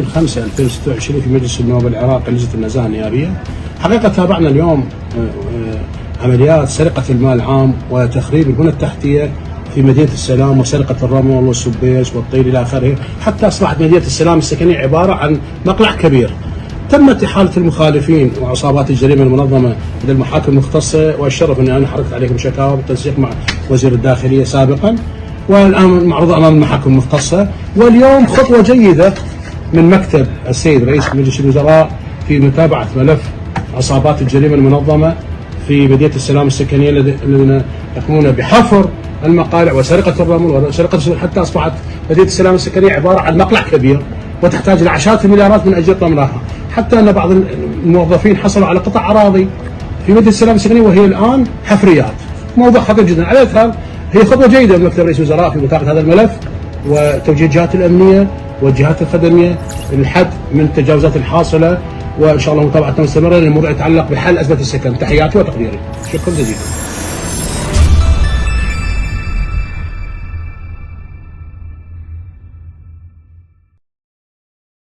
5/2026 في مجلس النواب العراقي لجنة النزاهة النيابية. حقيقة تابعنا اليوم عمليات سرقة المال العام وتخريب البنى التحتية في مدينة السلام وسرقة الرمل والسبيس والطيل إلى آخره، حتى أصبحت مدينة السلام السكنية عبارة عن مقلع كبير. تمت إحالة المخالفين وعصابات الجريمة المنظمة إلى المحاكم المختصة، والشرف أني أنا حركت عليكم شكاوى بالتنسيق مع وزير الداخلية سابقا، والآن معروضة أمام المحاكم المختصة. واليوم خطوة جيدة من مكتب السيد رئيس مجلس الوزراء في متابعة ملف عصابات الجريمة المنظمة في مدينة السلام السكنية الذين يقومون بحفر المقالع وسرقة الرمل وسرقة، حتى أصبحت مدينة السلام السكنية عبارة عن مقلع كبير وتحتاج إلى عشرات المليارات من أجل رملها، حتى أن بعض الموظفين حصلوا على قطع أراضي في مدينة السلام السكنية وهي الآن حفريات. موضوع خطير جدا. على الأقل هي خطوة جيدة من مكتب رئيس الوزراء في متابعة هذا الملف وتوجيه الجهات الأمنية والجهات الخدمية للحد من التجاوزات الحاصلة، وإن شاء الله متابعة مستمرة للموضوع يتعلق بحل أزمة السكن. تحياتي وتقديري. شكرا جزيلا.